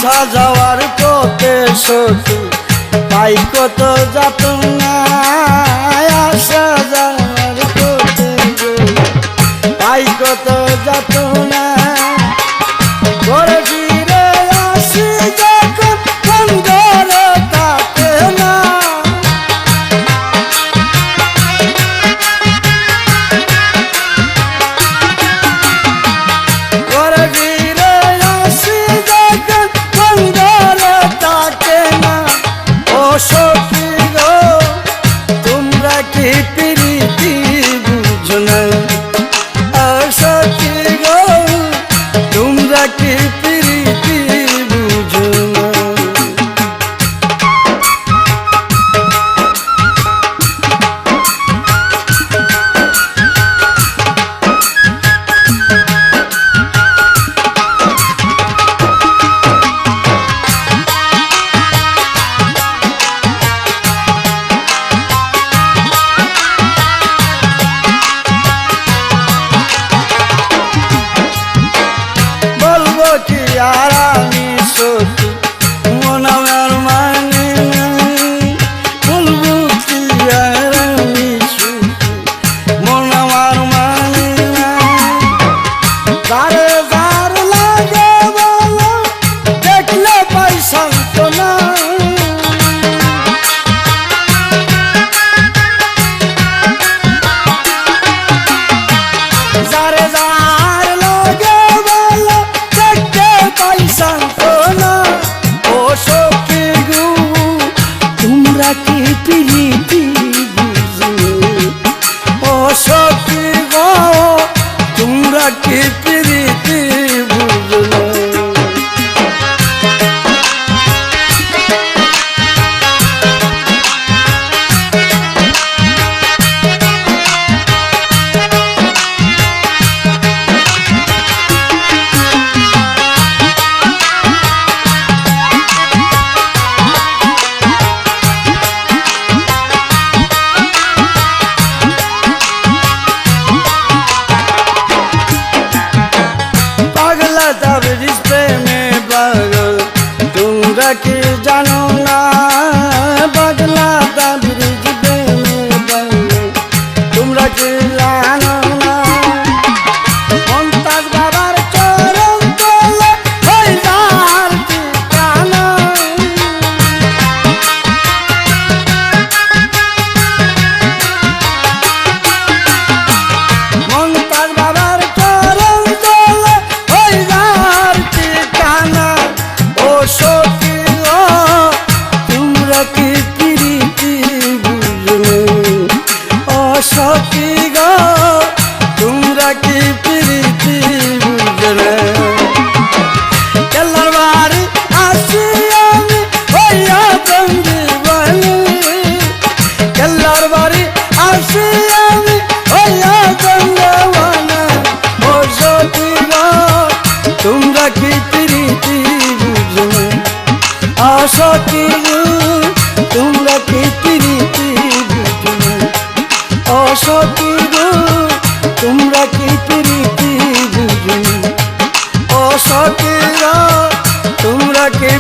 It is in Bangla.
আসা যাওয়ার পথে সখী পাই কত যাতনা, আসা যাওয়ার পথে পাই কত যাতনা। ঘরে ফিরে আসি যখন মন ঘরে থাকে না, ঘরে ফিরে আসি যখন মন ঘরে থাকে না। ও সখী গো তোমরা কি প্রীতি বুঝো না, ও সখী গো তোমরা কি প্রীতি বুঝো না। বলবো কি আর আমি সখী মন আমার মানে নাই, বলবো কি আর আমি সখী মন আমার মানে নাই। যারে যার লাগে বলো দেখলে পাই সান্ত্বনা, যারে যার লাগে বলো দেখতে পাই সান্ত্বনা। ও সখী গো তোমরা কি প্রীতি বুঝো, ও সখী গো তোমরা কি প্রীতি বুঝো না। পাগলা তাবরিজ প্রেমে পাগল তোমরা কি জানো না, পাগলা তাবরিজ প্রেমে পাগল তোমরা কি জানো না। মমতাজ বাবার চরণ তলে হই যার ঠিকানা, মমতাজ বাবার চরণ তলে হই যার ঠিকানা। ও সখী গো তোমরা কি প্রীতি বুঝো না, ও সখী গো তোমরা কি প্রীতি বুঝো না। কেল্লার বাড়ি আসি আমি হইয়া বন্দিবানি, কেল্লার বাড়ি আসি আমি হইয়া বন্দিবানি। ও সখী গো তোমরা কি প্রীতি বুঝো না, ও সখী গো তোমরা কি প্রীতি বুঝো না। ও সখী গো তোমরা কি প্রীতি বুঝো না, ও সখী গো তোমরা কি